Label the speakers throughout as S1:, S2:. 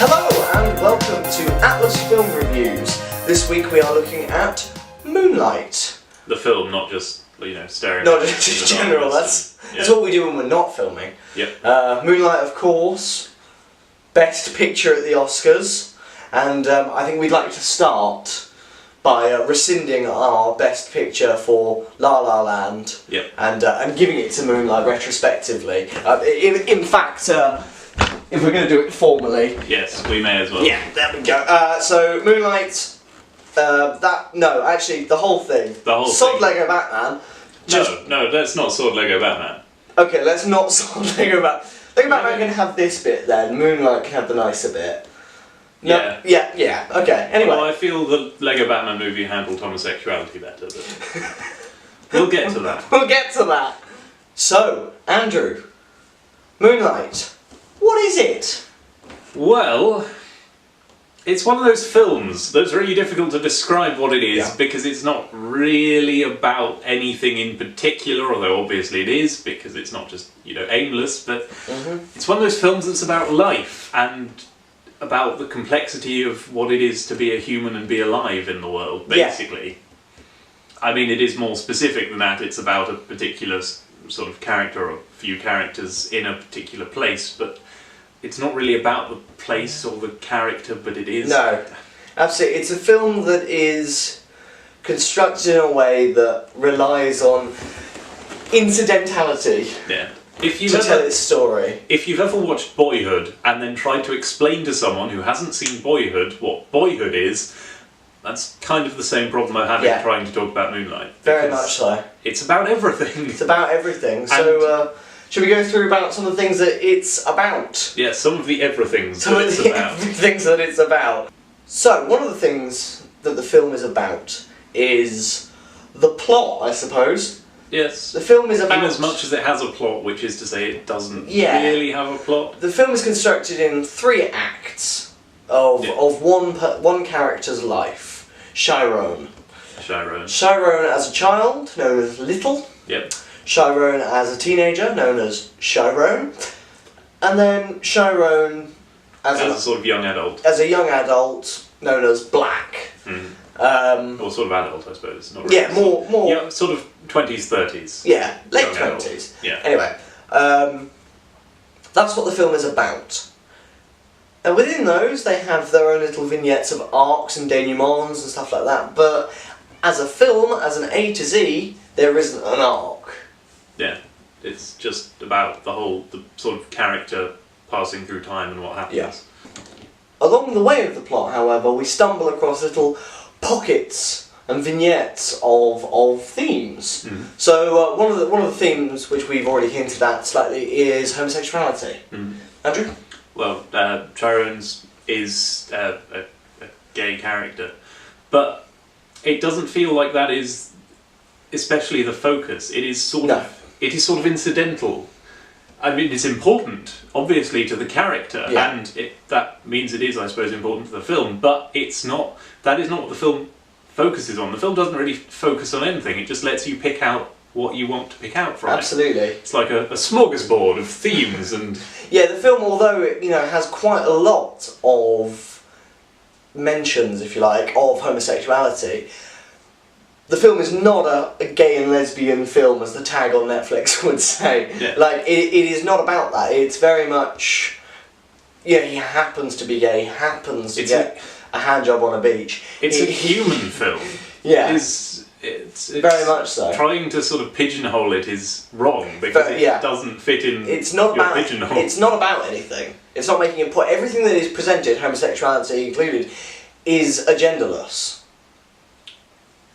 S1: Hello and welcome to Atlas Film Reviews. This week we are looking at Moonlight.
S2: The film, not just, staring
S1: Not
S2: at
S1: just
S2: the
S1: in general,
S2: darkness
S1: that's what we do when we're not filming.
S2: Yep.
S1: Moonlight, of course, Best Picture at the Oscars, and I think we'd like to start by rescinding our Best Picture for La La Land.
S2: Yep.
S1: And giving it to Moonlight retrospectively. In fact, if we're going to do it formally.
S2: Yes, we may as well.
S1: Yeah, there we go. So Moonlight, the whole thing.
S2: The whole
S1: Sod
S2: thing.
S1: Lego Batman.
S2: No, that's not Sword Lego Batman.
S1: Okay, let's not Sod Lego Batman. Lego Batman can have this bit then. Moonlight can have the nicer bit. No, yeah. Okay. Anyway.
S2: Well, I feel the Lego Batman movie handled homosexuality better, but we'll get to that.
S1: We'll get to that. So, Andrew, Moonlight, what is it?
S2: Well, it's one of those films that's really difficult to describe what it is because it's not really about anything in particular, although obviously it is because it's not just, aimless, but it's one of those films that's about life and about the complexity of what it is to be a human and be alive in the world, basically. Yeah. I mean, it is more specific than that. It's about a particular sort of character or a few characters in a particular place, but it's not really about the place or the character, but it is.
S1: No, absolutely. It's a film that is constructed in a way that relies on incidentality.
S2: Yeah.
S1: To tell its story.
S2: If you've ever watched Boyhood and then tried to explain to someone who hasn't seen Boyhood what Boyhood is, that's kind of the same problem I have in trying to talk about Moonlight.
S1: Very much so.
S2: It's about everything.
S1: It's about everything. So, should we go through about some of the things that it's about?
S2: Yeah, some of the everythings
S1: that it's about. So, one of the things that the film is about is the plot, I suppose.
S2: Yes.
S1: The film is about...
S2: In as much as it has a plot, which is to say it doesn't really have a plot.
S1: The film is constructed in 3 acts of one character's life. Chiron as a child, known as Little.
S2: Yep.
S1: Chiron as a teenager, known as Chiron. And then Chiron as
S2: a sort of young adult.
S1: As a young adult, known as Black.
S2: Or sort of adult, I suppose. Not really.
S1: Yeah, more...
S2: Yeah, sort of 20s, 30s.
S1: Yeah, late 20s.
S2: Yeah.
S1: Anyway, that's what the film is about. And within those, they have their own little vignettes of arcs and denouements and stuff like that, but as a film, as an A to Z, there isn't an arc.
S2: Yeah, it's just about the sort of character passing through time and what happens.
S1: Yeah. Along the way of the plot, however, we stumble across little pockets and vignettes of themes. So one of the themes which we've already hinted at slightly is homosexuality. Andrew?
S2: Well, Chiron's is a gay character, but it doesn't feel like that is especially the focus. It is sort of incidental. I mean, it's important, obviously, to the character, and that means it is, I suppose, important to the film, but that is not what the film focuses on. The film doesn't really focus on anything, it just lets you pick out what you want to pick out from
S1: Absolutely.
S2: It's like a smorgasbord of themes and...
S1: Yeah, the film, although it has quite a lot of mentions, if you like, of homosexuality, the film is not a gay and lesbian film, as the tag on Netflix would say.
S2: Yeah.
S1: Like, it is not about that. It's very much... Yeah, he happens to be gay, he happens to get a handjob on a beach.
S2: It's a human film.
S1: Yeah.
S2: It's
S1: very much so.
S2: Trying to sort of pigeonhole it is wrong, because it doesn't fit in your pigeonhole.
S1: It's not about anything. It's not making a point. Everything that is presented, homosexuality included, is agendarless.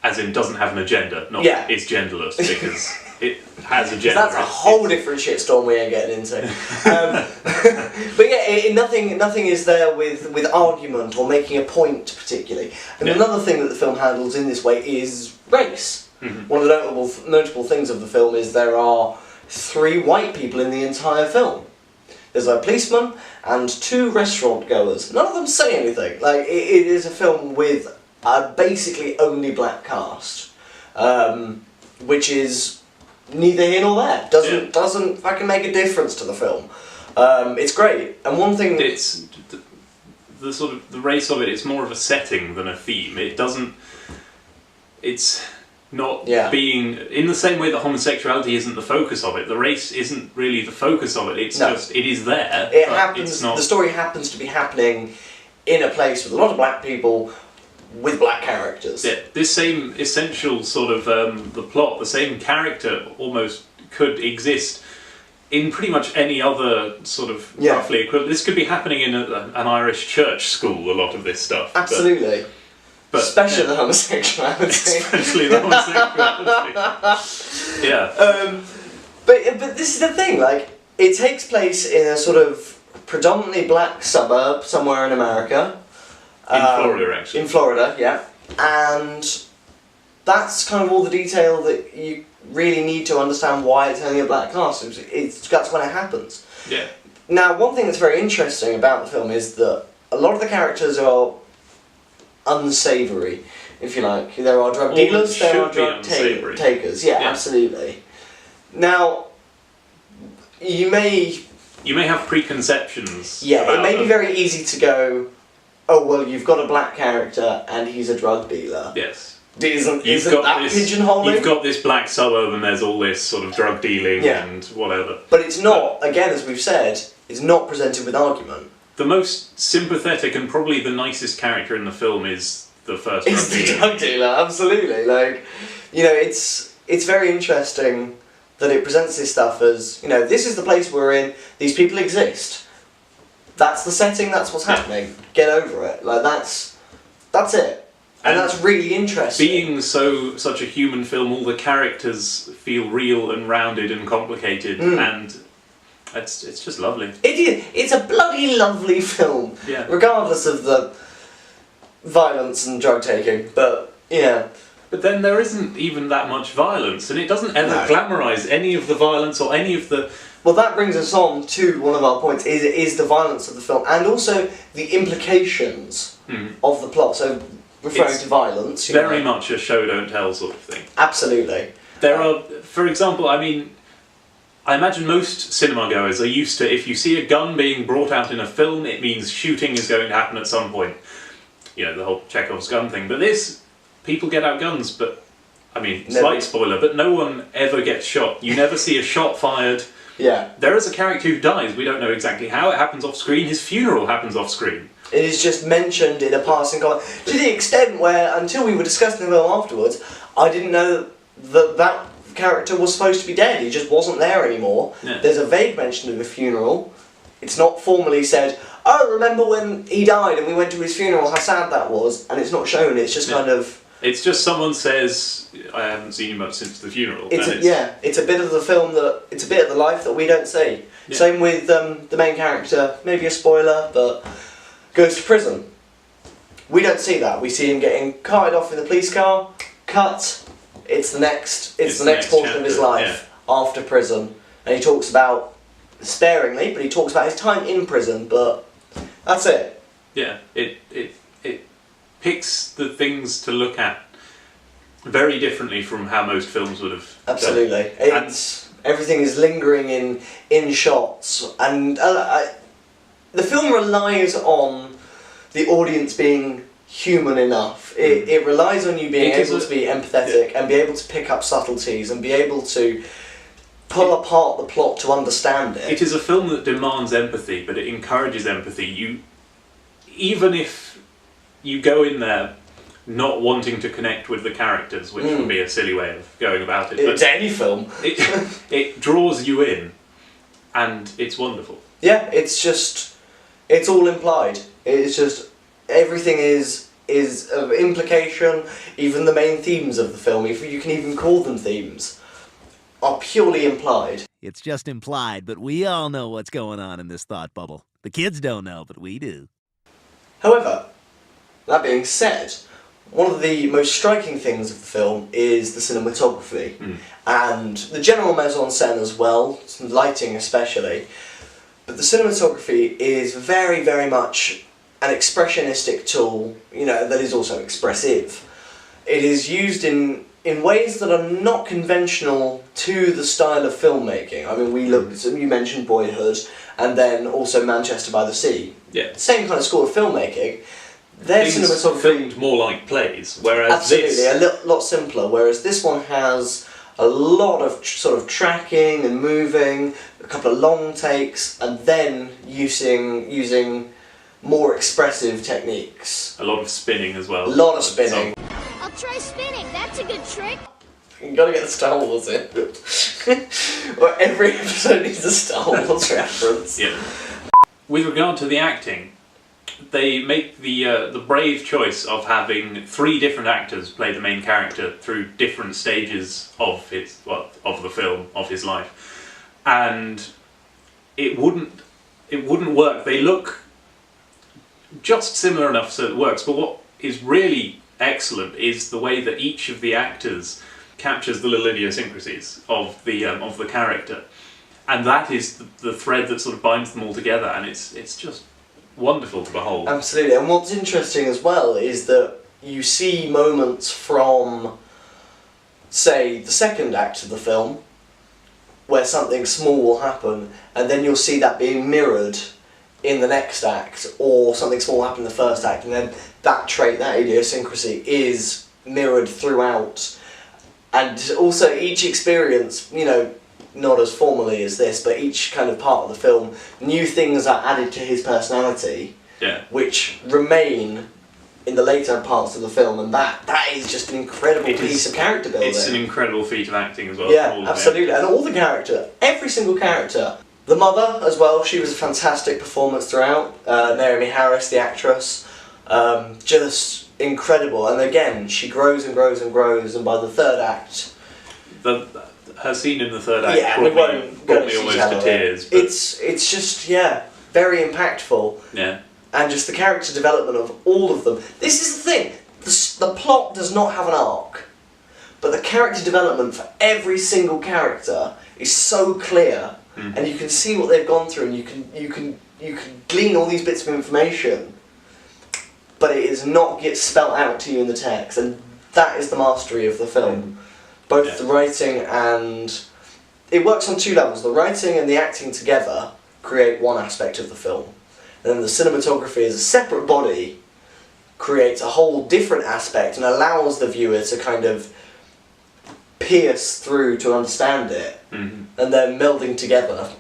S2: As in, doesn't have an agenda, not is genderless, because it has a gender.
S1: That's a whole different shitstorm we ain't getting into. But yeah, nothing is there with argument or making a point particularly. And another thing that the film handles in this way is race. One of the notable things of the film is there are 3 white people in the entire film. There's a policeman and 2 restaurant goers. None of them say anything. Like, it is a film with a basically only black cast, which is neither here nor there. Doesn't fucking make a difference to the film. It's great, and one thing...
S2: the sort of the race of it, it's more of a setting than a theme. It doesn't. It's not being in the same way that homosexuality isn't the focus of it. The race isn't really the focus of it. It's just it is there.
S1: It happens. It's not, the story happens to be happening in a place with a lot of black people with black characters.
S2: Yeah, this same essential sort of the plot, the same character almost could exist in pretty much any other sort of roughly equivalent. This could be happening in an Irish church school. A lot of this stuff.
S1: Absolutely. But especially the homosexuality.
S2: Especially the homosexuality.
S1: But this is the thing, like, it takes place in a sort of predominantly black suburb somewhere in America.
S2: In Florida, actually.
S1: In Florida, yeah. And that's kind of all the detail that you really need to understand why it's only a black cast. That's when it happens.
S2: Yeah.
S1: Now, one thing that's very interesting about the film is that a lot of the characters are unsavoury, if you like. There are drug dealers, there are drug takers. Yeah, absolutely. Now, you may
S2: have preconceptions.
S1: Yeah, it may be very easy to go, oh well, you've got a black character and he's a drug dealer.
S2: Yes.
S1: Isn't that pigeonholing?
S2: You've got this black suburb and there's all this sort of drug dealing and whatever.
S1: But it's not, again, as we've said, it's not presented with argument.
S2: The most sympathetic and probably the nicest character in the film is the first drug dealer.
S1: It's the drug dealer, absolutely. Like, you know, it's very interesting that it presents this stuff as, you know, this is the place we're in, these people exist. That's the setting, that's what's happening. Get over it. Like, that's it. And that's really interesting.
S2: Being such a human film, all the characters feel real and rounded and complicated, and it's just lovely.
S1: It is. It's a bloody lovely film.
S2: Yeah.
S1: Regardless of the violence and drug taking, but yeah.
S2: But then there isn't even that much violence, and it doesn't ever glamorise any of the violence or any of the...
S1: Well, that brings us on to one of our points, is the violence of the film, and also the implications of the plot. So, referring to violence...
S2: Very much a show-don't-tell sort of thing.
S1: Absolutely.
S2: There are, for example, I mean, I imagine most cinema goers are used to, if you see a gun being brought out in a film, it means shooting is going to happen at some point. You know, the whole Chekhov's gun thing. But this, people get out guns, but, I mean, slight spoiler, but no one ever gets shot. You never see a shot fired.
S1: Yeah.
S2: There is a character who dies, we don't know exactly how, it happens off screen, his funeral happens off screen.
S1: It is just mentioned in a passing comment, to the extent where, until we were discussing the film afterwards, I didn't know that character was supposed to be dead, he just wasn't there anymore.
S2: Yeah.
S1: There's a vague mention of a funeral, it's not formally said, oh, remember when he died and we went to his funeral, how sad that was, and it's not shown, it's just kind of...
S2: It's just someone says, I haven't seen you much since the funeral.
S1: It's a bit of the film it's a bit of the life that we don't see. Yeah. Same with the main character, maybe a spoiler, but goes to prison. We don't see that. We see him getting carted off in the police car, cut. It's the next portion of his life after prison, and he talks about, sparingly, but he talks about his time in prison. But that's it.
S2: Yeah, it picks the things to look at very differently from how most films would have.
S1: Absolutely, everything is lingering in shots, and the film relies on the audience being human enough. It relies on you being able to be empathetic and be able to pick up subtleties and be able to pull apart the plot to understand it.
S2: It is a film that demands empathy, but it encourages empathy. Even if you go in there not wanting to connect with the characters, which would be a silly way of going about it.
S1: It's any film.
S2: It draws you in, and it's wonderful.
S1: Yeah, it's all implied. It's just, everything is of implication, even the main themes of the film, if you can even call them themes, are purely implied.
S3: It's just implied, but we all know what's going on in this thought bubble. The kids don't know, but we do.
S1: However, that being said, one of the most striking things of the film is the cinematography and the general mise-en-scène as well, lighting especially. But the cinematography is very, very much an expressionistic tool, you know, that is also expressive. It is used in in ways that are not conventional to the style of filmmaking. I mean, you mentioned Boyhood, and then also Manchester by the Sea.
S2: Yeah.
S1: Same kind of school of filmmaking. Their cinematography
S2: filmed more like plays, whereas
S1: absolutely a lot simpler. Whereas this one has a lot of sort of tracking and moving, a couple of long takes, and then using more expressive techniques.
S2: a lot of spinning as well.
S1: A lot of spinning.
S4: I'll try spinning. That's a good trick.
S1: You gotta get the Star Wars in. Well, every episode needs a Star Wars reference.
S2: Yeah. With regard to the acting, they make the brave choice of having 3 different actors play the main character through different stages of the film, of his life, and it wouldn't work. They look just similar enough so it works, but what is really excellent is the way that each of the actors captures the little idiosyncrasies of the character, and that is the thread that sort of binds them all together, and it's just wonderful to behold.
S1: Absolutely, and what's interesting as well is that you see moments from, say, the second act of the film, where something small will happen, and then you'll see that being mirrored in the next act, or something small happened in the first act, and then that trait, that idiosyncrasy, is mirrored throughout. And also each experience, you know, not as formally as this, but each kind of part of the film, new things are added to his personality,
S2: Yeah.
S1: which remain in the later parts of the film, and that is just an incredible piece of character building.
S2: It's an incredible feat of acting as well.
S1: Yeah, absolutely, and all the character, every single character. The mother as well, she was a fantastic performance throughout. Naomi Harris, the actress, just incredible. And again, she grows and grows and grows, and by the third act,
S2: Her scene in the third act brought me almost to tears. But
S1: it's just very impactful.
S2: yeah.
S1: And just the character development of all of them. This is the thing, the plot does not have an arc, but the character development for every single character is so clear, and you can see what they've gone through, and you can glean all these bits of information, but it is not get spelt out to you in the text, and that is the mastery of the film. Both the writing and... It works on 2 levels. The writing and the acting together create one aspect of the film. And then the cinematography as a separate body creates a whole different aspect and allows the viewer to kind of pierce through to understand it. And then melding together,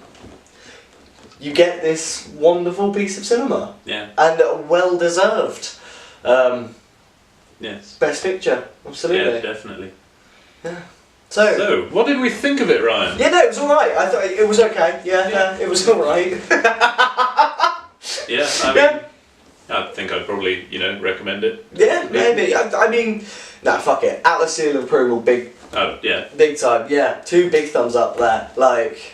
S1: you get this wonderful piece of cinema.
S2: Yeah.
S1: And well deserved.
S2: Yes.
S1: Best picture, absolutely.
S2: Yeah, definitely.
S1: Yeah.
S2: So, what did we think of it, Ryan?
S1: Yeah, no, it was alright. I thought it was okay. Yeah, it was alright.
S2: Yeah, I think I'd probably, recommend it.
S1: Yeah, maybe. I mean, fuck it. Atlas Seal of Approval, big time. Yeah, 2 big thumbs up there. Like,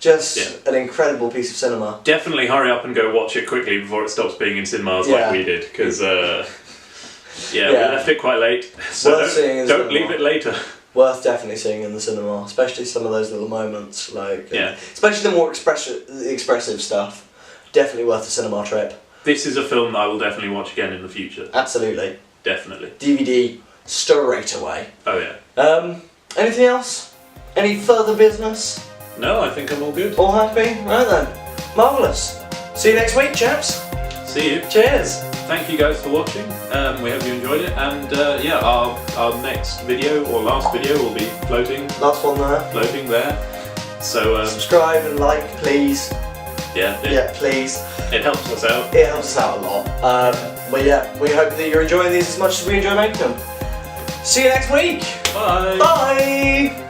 S1: just an incredible piece of cinema.
S2: Definitely hurry up and go watch it quickly before it stops being in cinemas like we did, because we left it quite late. So don't leave it later.
S1: Worth definitely seeing in the cinema, especially some of those little moments, especially the more expressive stuff. Definitely worth the cinema trip.
S2: This is a film that I will definitely watch again in the future.
S1: Absolutely.
S2: Definitely.
S1: DVD straight away.
S2: Oh yeah.
S1: Anything else? Any further business?
S2: No, I think I'm all good.
S1: All happy? Right then. Marvellous. See you next week, chaps.
S2: See you.
S1: Cheers.
S2: Thank you guys for watching. We hope you enjoyed it, and our next video or last video will be floating.
S1: Last one there.
S2: Floating there. So
S1: subscribe and like, please.
S2: Yeah,
S1: please.
S2: It helps us out.
S1: It helps us out a lot. But yeah, we hope that you're enjoying these as much as we enjoy making them. See you next week.
S2: Bye.
S1: Bye.